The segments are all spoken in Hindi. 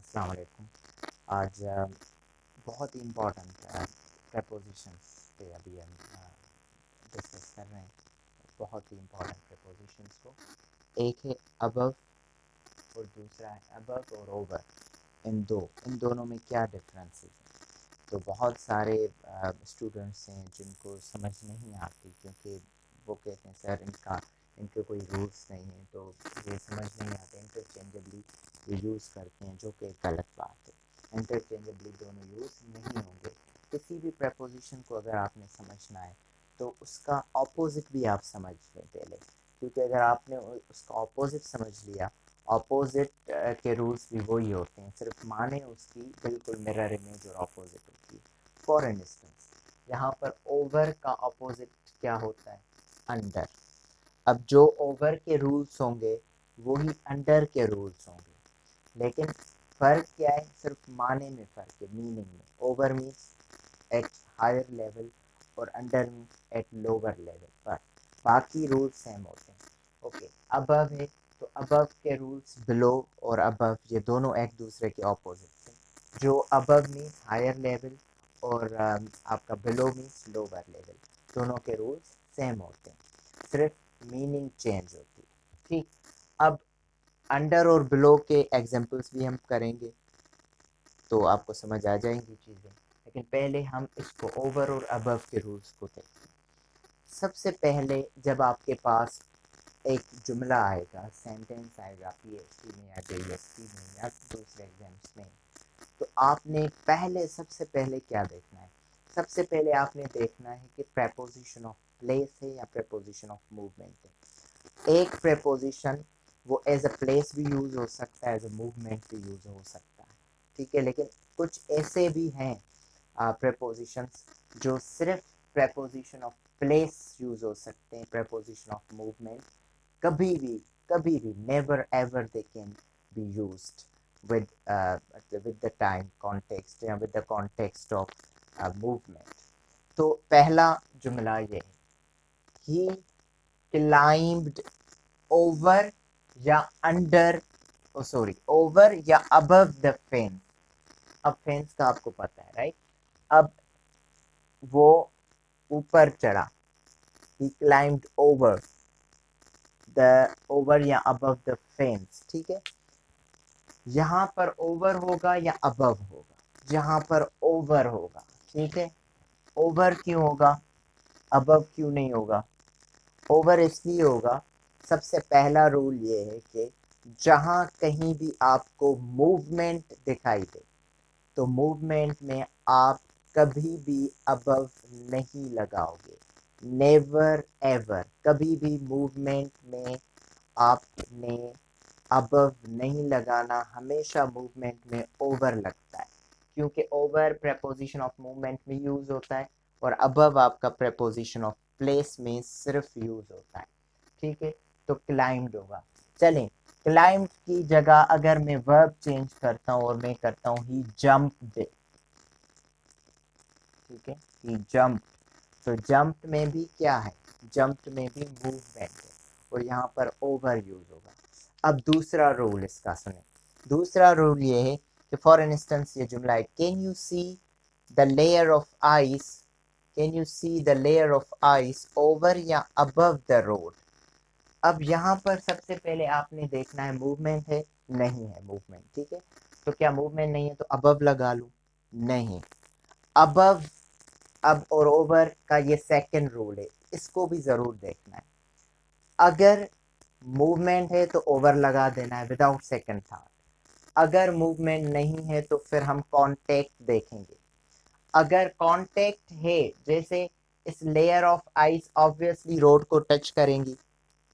अस्सलाम वालेकुम। आज बहुत ही इम्पोर्टेंट प्रपोजिशंस पे अभी हम डिस्कस कर रहे हैं। बहुत ही इम्पोर्टेंट प्रपोजिशंस को, एक है अबव और दूसरा है अबव और ओवर। इन दोनों में क्या डिफरेंसेस हैं? तो बहुत सारे स्टूडेंट्स हैं जिनको समझ नहीं आती, क्योंकि वो कहते हैं सर इनके कोई रूल्स नहीं है, तो ये समझ नहीं आते, इंटरचेंजेबली ये यूज़ करते हैं, जो कि गलत बात है। इंटरचेंजेबली दोनों यूज़ नहीं होंगे। किसी भी प्रपोजिशन को अगर आपने समझना है तो उसका ऑपोजिट भी आप समझ लें पहले, क्योंकि अगर आपने उसका ऑपोजिट समझ लिया, ऑपोजिट के रूल्स भी वही होते हैं, सिर्फ माने उसकी बिल्कुल मिरर इमेज और ऑपोजिट होती है। फॉर इंस्टेंस, यहाँ पर ओवर का ऑपोजिट क्या होता है? अंडर। अब जो ओवर के रूल्स होंगे वही अंडर के रूल्स होंगे, लेकिन फ़र्क क्या है? सिर्फ माने में फ़र्क है, मीनिंग में। Over means at higher level और under means at lower level पर। बाकी रूल्स सेम होते हैं। ओके, अबव है तो अबव के रूल्स बिलो और अबव ये दोनों एक दूसरे के ऑपोजिट हैं। जो अबव मीन्स हायर लेवल और आपका बिलो मीन्स लोअर लेवल, दोनों के रूल्स सेम होते हैं, सिर्फ मीनिंग चेंज होती है। ठीक, अब अंडर और बिलो के एग्जांपल्स भी हम करेंगे तो आपको समझ आ जाएंगी चीज़ें, लेकिन पहले हम इसको ओवर और अबव के रूल्स को देखते हैं। सबसे पहले जब आपके पास एक जुमला आएगा, सेंटेंस आएगा पीएचडी में या जेएसपी में या दूसरे एग्जाम्स में, तो आपने सबसे पहले क्या देखना है? सबसे पहले आपने देखना है कि प्रेपोजिशन ऑफ प्लेस है या प्रेपोजिशन ऑफ मूवमेंट है। एक प्रेपोजिशन वो एज अ प्लेस भी यूज़ हो सकता है, एज अ मूवमेंट भी यूज़ हो सकता है, ठीक है। लेकिन कुछ ऐसे भी हैं प्रेपोजिशंस जो सिर्फ प्रेपोजिशन ऑफ प्लेस यूज़ हो सकते हैं, प्रेपोजिशन ऑफ मूवमेंट कभी भी never ever they can be used with the time context या with the context of movement। तो पहला जुमला ये है, he climbed over या अंडर सॉरी ओवर या अबव द फेंस। अब फेंस का आपको पता है, राइट? अब वो ऊपर चढ़ा, he climbed over या अबव द फेंस, ठीक है। यहाँ पर ओवर होगा या अबव होगा? यहाँ पर ओवर होगा, ठीक है। ओवर क्यों होगा, अबव क्यों नहीं होगा? ओवर इसलिए होगा, सबसे पहला रूल ये है कि जहाँ कहीं भी आपको मूवमेंट दिखाई दे, तो मूवमेंट में आप कभी भी अबव नहीं लगाओगे। नेवर एवर, कभी भी मूवमेंट में आपने अबव नहीं लगाना, हमेशा मूवमेंट में ओवर लगता है, क्योंकि ओवर प्रेपोजिशन ऑफ मूवमेंट में यूज होता है और अबव आपका प्रेपोजिशन ऑफ प्लेस में सिर्फ यूज होता है, ठीक है। तो क्लाइम्ड होगा। चलें, क्लाइम्ड की जगह अगर मैं वर्ब चेंज करता हूँ और मैं करता हूँ ही जंप्ड, ठीक है, ही जंप, तो जंप में भी क्या है? जंप में भी मूवमेंट है और यहाँ पर ओवर यूज होगा। अब दूसरा रूल इसका सुने। दूसरा रूल ये है कि फॉर इंस्टेंस ये जुमला है, can you see the layer of ice, can you see the layer of ice over या अबव द रोड। अब यहाँ पर सबसे पहले आपने देखना है मूवमेंट है, नहीं है मूवमेंट, ठीक है। तो क्या मूवमेंट नहीं है तो अबव लगा लूं? नहीं, अबव अब और ओवर का ये सेकंड रूल है, इसको भी जरूर देखना है। अगर मूवमेंट है तो ओवर लगा देना है विदाउट सेकंड थॉट। अगर मूवमेंट नहीं है तो फिर हम कॉन्टेक्ट देखेंगे। अगर कॉन्टेक्ट है, जैसे इस layer of ice obviously road को टच करेंगी,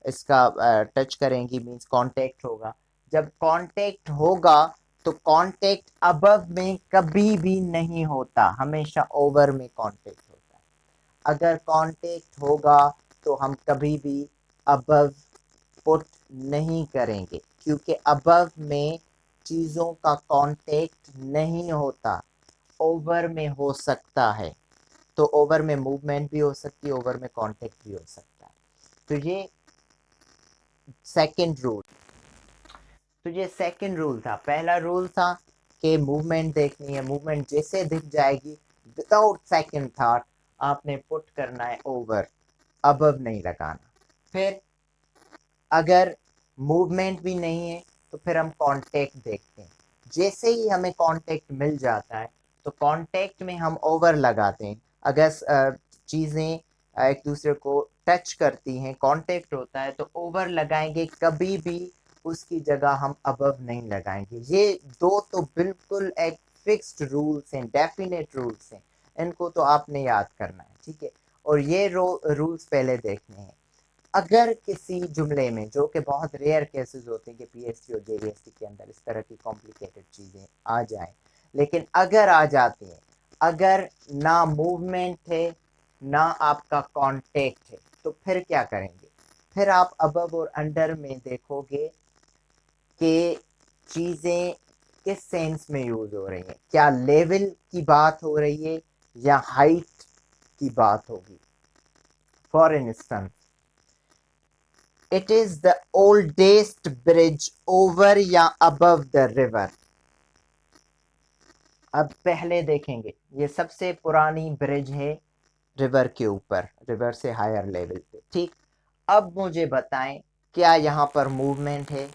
इसका टच करेंगी मींस कांटेक्ट होगा। जब कांटेक्ट होगा तो कांटेक्ट अबव में कभी भी नहीं होता, हमेशा ओवर में कांटेक्ट होता है। अगर कांटेक्ट होगा तो हम कभी भी अबव पुट नहीं करेंगे, क्योंकि अबव में चीज़ों का कांटेक्ट नहीं होता, ओवर में हो सकता है। तो ओवर में मूवमेंट भी हो सकती है, ओवर में कांटेक्ट भी हो सकता है। तो ये सेकंड रूल, तो ये सेकंड रूल था। पहला रूल था कि मूवमेंट देखनी है, मूवमेंट जैसे दिख जाएगी विदाउट सेकंड थॉट आपने पुट करना है ओवर, अबव नहीं लगाना। फिर अगर मूवमेंट भी नहीं है तो फिर हम कांटेक्ट देखते हैं। जैसे ही हमें कांटेक्ट मिल जाता है तो कांटेक्ट में हम ओवर लगाते हैं। अगर चीज़ें एक दूसरे को टच करती हैं, कांटेक्ट होता है, तो ओवर लगाएंगे, कभी भी उसकी जगह हम अबव नहीं लगाएंगे। ये दो तो बिल्कुल एक फिक्स्ड रूल्स हैं, डेफिनेट रूल्स हैं, इनको तो आपने याद करना है, ठीक है। और ये रूल्स पहले देखने हैं। अगर किसी जुमले में, जो कि बहुत रेयर केसेस होते हैं कि पीएसटी और जेवीएसटी के अंदर इस तरह की कॉम्प्लिकेटेड चीज़ें आ जाएं, लेकिन अगर आ जाती हैं, अगर ना मूवमेंट है ना आपका कांटेक्ट है, तो फिर क्या करेंगे? फिर आप अबव और अंडर में देखोगे कि चीज़ें किस सेंस में यूज़ हो रही हैं। क्या लेवल की बात हो रही है या हाइट की बात होगी? For instance, it is the oldest bridge over या अबव द रिवर। अब पहले देखेंगे, ये सबसे पुरानी ब्रिज है रिवर के ऊपर, रिवर से हायर लेवल पे, ठीक। अब मुझे बताएं, क्या यहाँ पर मूवमेंट है?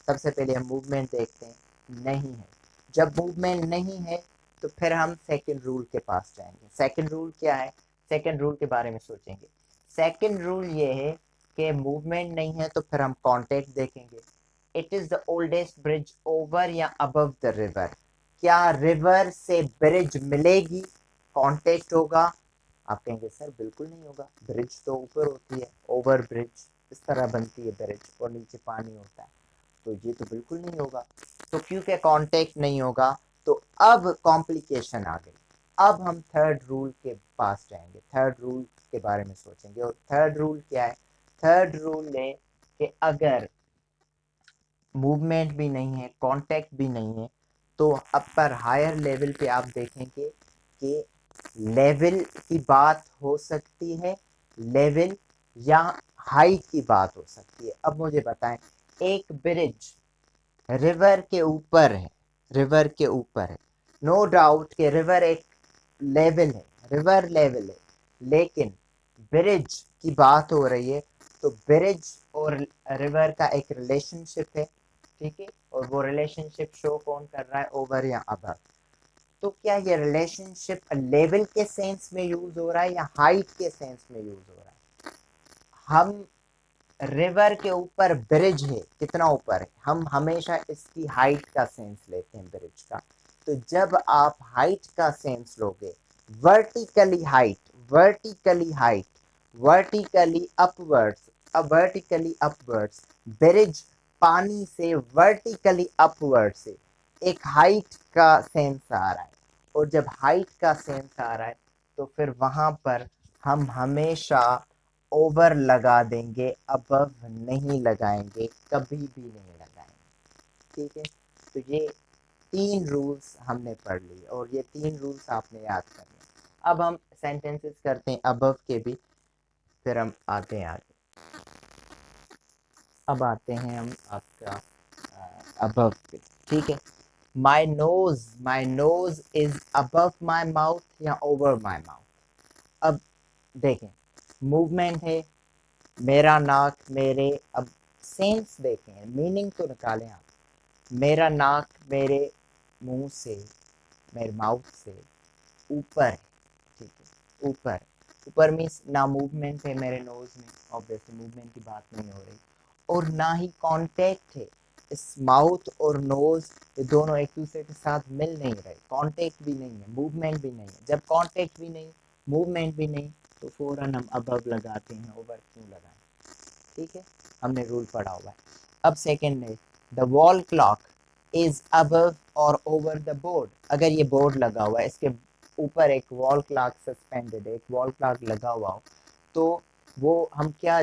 सबसे पहले हम मूवमेंट देखते हैं, नहीं है। जब मूवमेंट नहीं है तो फिर हम सेकंड रूल के पास जाएंगे। सेकंड रूल क्या है? सेकंड रूल के बारे में सोचेंगे। सेकंड रूल ये है कि मूवमेंट नहीं है तो फिर हम कांटेक्ट देखेंगे। It is the oldest bridge over या अबव द रिवर। क्या रिवर से ब्रिज मिलेगी? कांटेक्ट होगा? आप कहेंगे सर बिल्कुल नहीं होगा, ब्रिज तो ऊपर होती है, ओवर ब्रिज इस तरह बनती है ब्रिज, और नीचे पानी होता है, तो ये तो बिल्कुल नहीं होगा। तो क्योंकि कांटेक्ट नहीं होगा तो अब कॉम्प्लिकेशन आ गई। अब हम थर्ड रूल के पास जाएंगे, थर्ड रूल के बारे में सोचेंगे। और थर्ड रूल क्या है? थर्ड रूल है कि अगर मूवमेंट भी नहीं है, कांटेक्ट भी नहीं है, तो अपर हायर लेवल पे आप देखेंगे कि लेवल की बात हो सकती है, लेवल या हाइट की बात हो सकती है। अब मुझे बताएं, एक ब्रिज रिवर के ऊपर है, रिवर के ऊपर है, नो डाउट कि रिवर एक लेवल है, रिवर लेवल है, लेकिन ब्रिज की बात हो रही है, तो ब्रिज और रिवर का एक रिलेशनशिप है, ठीक है। और वो रिलेशनशिप शो कौन कर रहा है? ओवर या अबव। तो क्या ये रिलेशनशिप लेवल के सेंस में यूज हो रहा है या हाइट के सेंस में यूज हो रहा है? हम रिवर के ऊपर ब्रिज है, कितना ऊपर है, हम हमेशा इसकी हाइट का सेंस लेते हैं ब्रिज का। तो जब आप हाइट का सेंस लोगे, vertically height, vertically height, vertically upwards, अब वर्टिकली अपवर्ड्स, ब्रिज पानी से वर्टिकली अपवर्ड से एक हाइट का सेंस आ रहा है। और जब हाइट का सेंस आ रहा है तो फिर वहां पर हम हमेशा ओवर लगा देंगे, अबव नहीं लगाएंगे, कभी भी नहीं लगाएंगे, ठीक है। तो ये तीन रूल्स हमने पढ़ लिए और ये तीन रूल्स आपने याद करने। अब हम सेंटेंसेस करते हैं अबव के भी, फिर हम आते हैं आगे। अब आते हैं हम आपका अबव पे, ठीक है। My nose is above my mouth या ओवर माई माउथ। अब देखें, मूवमेंट है, मेरा नाक मेरे, अब सेंस देखें, मीनिंग तो निकालें आप। मेरा नाक मेरे मुंह से, मेरे माउथ से ऊपर है, ठीक है, ऊपर। ऊपर मीन्स ना मूवमेंट है मेरे नोज में, ऑब्वियसली मूवमेंट की बात नहीं हो रही, और ना ही कांटेक्ट है। इस माउथ और नोज, ये दोनों एक दूसरे के साथ मिल नहीं रहे, कांटेक्ट भी नहीं है, मूवमेंट भी नहीं है। जब कांटेक्ट भी नहीं, मूवमेंट भी नहीं, तो फौरन हम अबव लगाते हैं, ओवर क्यों लगाएं, ठीक है। हमने रूल पढ़ा हुआ है। अब सेकेंड है, the wall clock is above और ओवर द बोर्ड। अगर ये बोर्ड लगा हुआ है, इसके ऊपर एक वॉल क्लॉक सस्पेंडेड है, एक वॉल क्लॉक लगा हुआ हो, तो वो हम क्या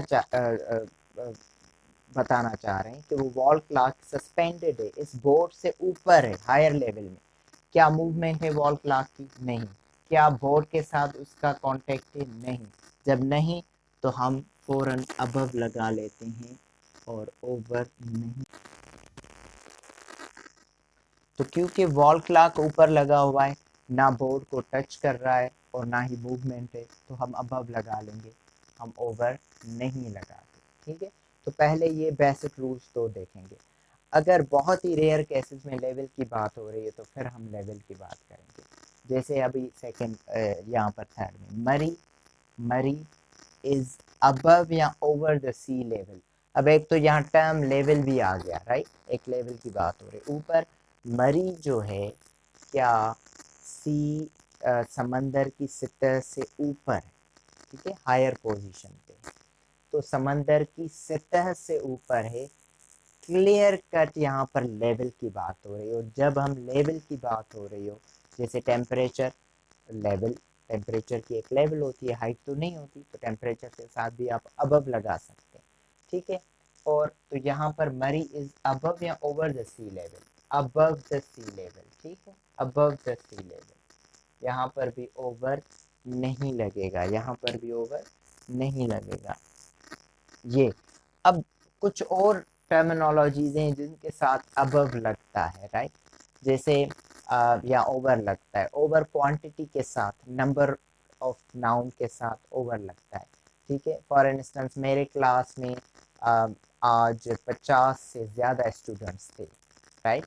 बताना चाह रहे हैं कि वो वॉल क्लॉक सस्पेंडेड है, इस बोर्ड से ऊपर है, हायर लेवल में। क्या मूवमेंट है वॉल क्लॉक की? नहीं। क्या बोर्ड के साथ उसका कांटेक्ट है? नहीं। जब नहीं तो हम फौरन अबव लगा लेते हैं और ओवर नहीं। तो क्योंकि वॉल क्लॉक ऊपर लगा हुआ है, ना बोर्ड को टच कर रहा है और ना ही मूवमेंट है, तो हम अबव लगा लेंगे, हम ओवर नहीं लगाते। ठीक है, तो पहले ये बेसिक रूल्स तो देखेंगे। अगर बहुत ही रेयर केसेस में लेवल की बात हो रही है तो फिर हम लेवल की बात करेंगे। जैसे अभी सेकंड यहाँ पर थर्ड में मरी, मरी इज अबव या ओवर द सी लेवल। अब एक तो यहाँ टर्म लेवल भी आ गया, राइट, एक लेवल की बात हो रही है। ऊपर मरी जो है क्या सी समंदर की सतह से ऊपर है, ठीक है, हायर पोजीशन पे, तो समंदर की सतह से ऊपर है। क्लियर कट यहाँ पर लेवल की बात हो रही हो। जब हम लेवल की बात हो रही हो, जैसे टेम्परेचर लेवल, टेम्परेचर की एक लेवल होती है, हाइट तो नहीं होती, तो टेम्परेचर के साथ भी आप अबव लगा सकते हैं। ठीक है, और तो यहाँ पर मरी इज अबव या over the sea level, above the sea level. ठीक है, अबव द सी लेवल, यहाँ पर भी ओवर नहीं लगेगा, यहाँ पर भी ओवर नहीं लगेगा। ये अब कुछ और टर्मिनोलॉजीज हैं जिनके साथ अबव लगता है, राइट, जैसे या ओवर लगता है। ओवर क्वांटिटी के साथ, नंबर ऑफ नाउन के साथ ओवर लगता है। ठीक है, फॉर इंस्टेंस मेरे क्लास में आज 50 से ज़्यादा स्टूडेंट्स थे, right,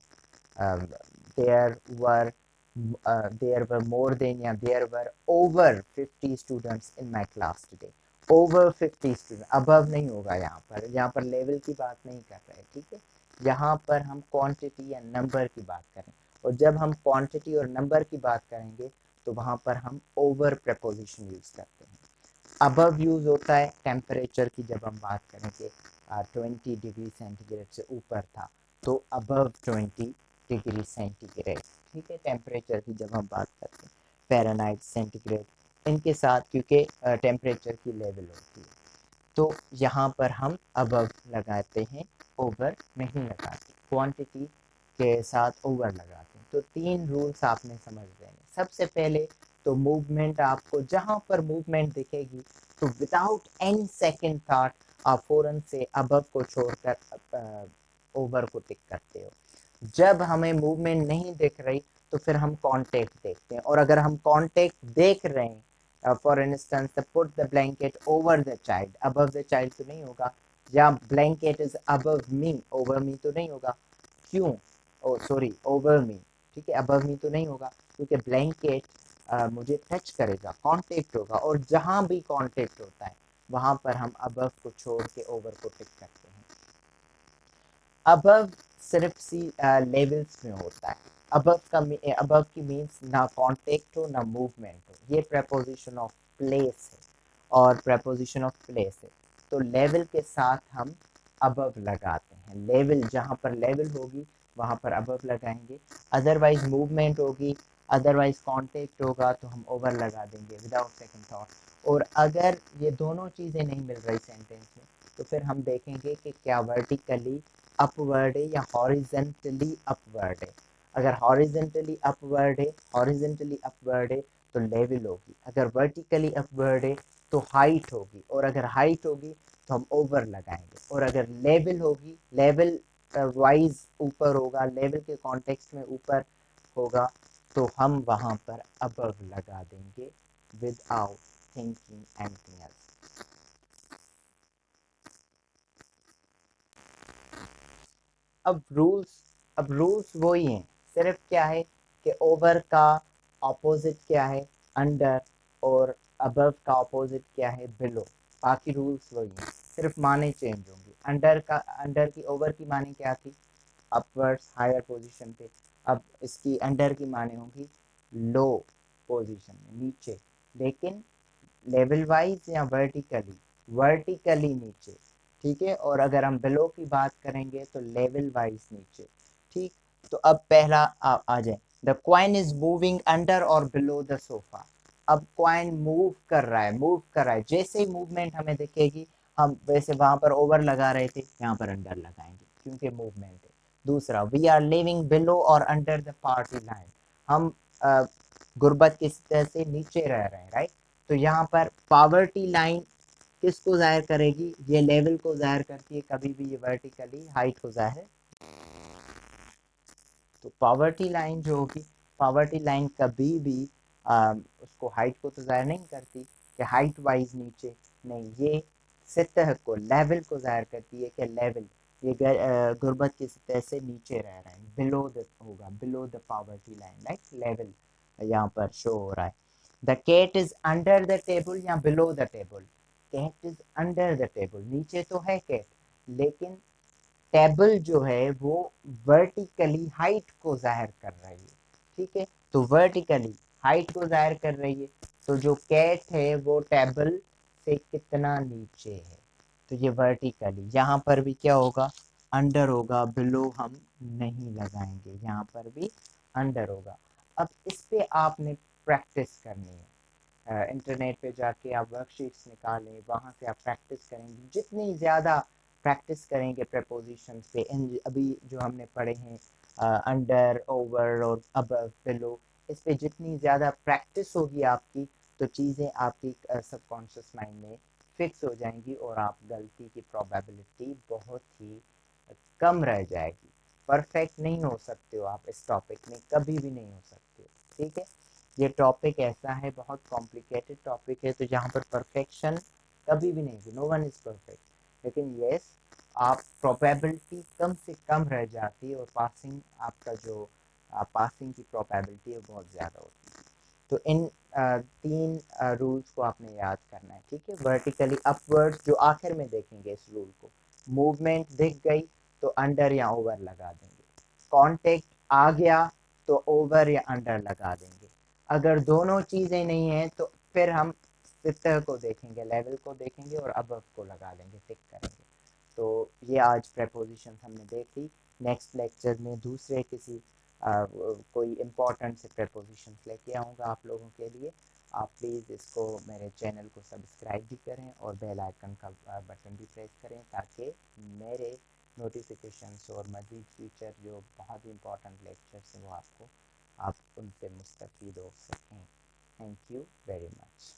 there were there were more than या there were over 50 students in my class today। Over 50 student, above नहीं होगा यहाँ पर, यहाँ पर लेवल की बात नहीं कर रहे। ठीक है, यहाँ पर हम क्वांटिटी या नंबर की बात करें, और जब हम क्वांटिटी और नंबर की बात करेंगे तो वहाँ पर हम ओवर प्रपोजिशन यूज करते हैं। अबव यूज होता है टेम्परेचर की, जब हम बात करेंगे 20 डिग्री सेंटीग्रेड से ऊपर था तो अबव 20 डिग्री सेंटीग्रेड। ठीक है, टेम्परेचर की जब हम बात करते हैं, फ़ारेनहाइट, सेंटीग्रेड, इनके साथ क्योंकि टेम्परेचर की लेवल होती है, तो यहाँ पर हम अबव लगाते हैं, ओवर नहीं लगाते, क्वांटिटी के साथ ओवर लगाते हैं। तो 3 रूल्स आपने समझ लेने। सबसे पहले तो मूवमेंट, आपको जहाँ पर मूवमेंट दिखेगी तो विदाउट एनी सेकंड थॉट आप फ़ौरन से अबव को छोड़कर ओवर को टिक करते हो। जब हमें मूवमेंट नहीं दिख रही तो फिर हम कॉन्टेक्ट देखते हैं, और अगर हम कॉन्टेक्ट देख रहे हैं, for instance put the blanket over the child, above the child तो नहीं होगा, या blanket is above me, over me तो नहीं होगा। क्यों? ओ सॉरी, ओवर मी। ठीक है, अबव मी तो नहीं होगा क्योंकि ब्लैंकेट मुझे टच करेगा, कांटेक्ट होगा, और जहां भी कांटेक्ट होता है वहां पर हम अबव को छोड़ के ओवर को टिक करते हैं। अबव सिर्फ सी लेवल्स में होता है। अबव का अबव की मीन्स ना कांटेक्ट हो ना मूवमेंट हो, ये प्रपोजिशन ऑफ प्लेस है, और प्रपोजिशन ऑफ प्लेस है, तो लेवल के साथ हम अबव लगाते हैं। लेवल, जहाँ पर लेवल होगी वहाँ पर अबव लगाएंगे, अदरवाइज मूवमेंट होगी, अदरवाइज कांटेक्ट होगा तो हम ओवर लगा देंगे विदाउट सेकंड थॉट। और अगर ये दोनों चीज़ें नहीं मिल रही सेंटेंस में तो फिर हम देखेंगे कि क्या वर्टिकली अपवर्ड है या हॉरिजेंटली अपवर्ड है। अगर हॉरिजेंटली अपवर्ड है, हॉरिजेंटली अपवर्ड है तो लेवल होगी, अगर वर्टिकली अपवर्ड है तो हाइट होगी, और अगर हाइट होगी तो हम ओवर लगाएंगे, और अगर लेवल होगी, लेवल वाइज ऊपर होगा, लेवल के कॉन्टेक्स्ट में ऊपर होगा तो हम वहाँ पर अबव लगा देंगे विदाउट थिंकिंग एनीथिंग एल्स। अब रूल्स वही हैं, सिर्फ क्या है कि ओवर का ऑपोजिट क्या है, अंडर, और अबव का ऑपोजिट क्या है, बिलो। बाकी रूल्स वही हैं, सिर्फ माने चेंज होंगी। अंडर की, ओवर की माने क्या थी, अपवर्ड्स, हायर पोजीशन पे। अब इसकी अंडर की माने होंगी लो पोजीशन में, नीचे, लेकिन लेवल वाइज या वर्टिकली, वर्टिकली नीचे। ठीक है, और अगर हम बिलो की बात करेंगे तो लेवल वाइज नीचे। ठीक, तो अब पहला आ जाए, the coin is moving under और बिलो द सोफा। अब क्वाइन मूव कर रहा है, मूव कर रहा है, जैसे ही मूवमेंट हमें दिखेगी हम वैसे वहां पर ओवर लगा रहे थे, यहाँ पर अंडर लगाएंगे क्योंकि मूवमेंट है। दूसरा, वी आर लिविंग बिलो और अंडर द पार्टी लाइन, हम गुर्बत की सतह से नीचे रह रहे हैं, राइट, तो यहाँ पर पावर्टी लाइन किसको जाहिर करेगी, ये लेवल को जाहिर करती है, कभी भी ये वर्टिकली हाइट को जाहिर तो पावर्टी लाइन जो होगी, पावर्टी लाइन कभी भी उसको हाइट को तो ज़ाहिर नहीं करती कि हाइट वाइज नीचे, नहीं, ये सतह को, लेवल को ज़ाहिर करती है कि लेवल, ये गुर्बत की सतह से नीचे रह रहे हैं, बिलो द होगा, below the poverty line, like level यहाँ पर शो हो रहा है। The cat is under the table या below the table, cat is under the table, नीचे तो है कैट, लेकिन टेबल जो है वो वर्टिकली हाइट को जाहिर कर रही है, ठीक है, तो वर्टिकली हाइट को जाहिर कर रही है, तो जो कैट है वो टेबल से कितना नीचे है, तो ये वर्टिकली, यहाँ पर भी क्या होगा, अंडर होगा, बिलो हम नहीं लगाएंगे, यहाँ पर भी अंडर होगा। अब इस पे आपने प्रैक्टिस करनी है, इंटरनेट पे जाके आप वर्कशीट्स निकालें, वहाँ से आप प्रैक्टिस करेंगे, जितनी ज़्यादा प्रैक्टिस करेंगे प्रपोजिशंस पे, अभी जो हमने पढ़े हैं अंडर, ओवर और अबव, बिलो, इस पे जितनी ज़्यादा प्रैक्टिस होगी आपकी, तो चीज़ें आपकी सबकॉन्शियस माइंड में फिक्स हो जाएंगी और आप गलती की प्रोबेबिलिटी बहुत ही कम रह जाएगी। परफेक्ट नहीं हो सकते हो आप इस टॉपिक में, कभी भी नहीं हो सकते हो, ठीक है। ये टॉपिक ऐसा है, बहुत कॉम्प्लिकेटेड टॉपिक है, तो यहाँ पर परफेक्शन कभी भी नहीं, नो वन इज परफेक्ट, लेकिन यस, आप प्रोबेबिलिटी कम से कम रह जाती है और पासिंग, आपका जो पासिंग की प्रोबेबिलिटी है बहुत ज़्यादा होती है। तो इन तीन रूल्स को आपने याद करना है, ठीक है। वर्टिकली अपवर्ड जो आखिर में देखेंगे इस रूल को, मूवमेंट दिख गई तो अंडर या ओवर लगा देंगे, कांटेक्ट आ गया तो ओवर या अंडर लगा देंगे, अगर दोनों चीज़ें नहीं हैं तो फिर हम सतह को देखेंगे, लेवल को देखेंगे और अबव को लगा देंगे, टिक करेंगे। तो ये आज प्रपोजिशन हमने देख ली। नेक्स्ट लेक्चर में दूसरे किसी कोई इम्पोर्टेंट से प्रपोजिशन लेके आऊँगा आप लोगों के लिए। आप प्लीज़ इसको, मेरे चैनल को सब्सक्राइब भी करें और बेल आइकन का बटन भी प्रेस करें, ताकि मेरे नोटिफिकेशंस और मज़ीद फ्यूचर जो बहुत ही इम्पोर्टेंट लेक्चर्स हैं वो आपको, आप उनसे मुस्तफ़ीद हो सकें। Thank you very much.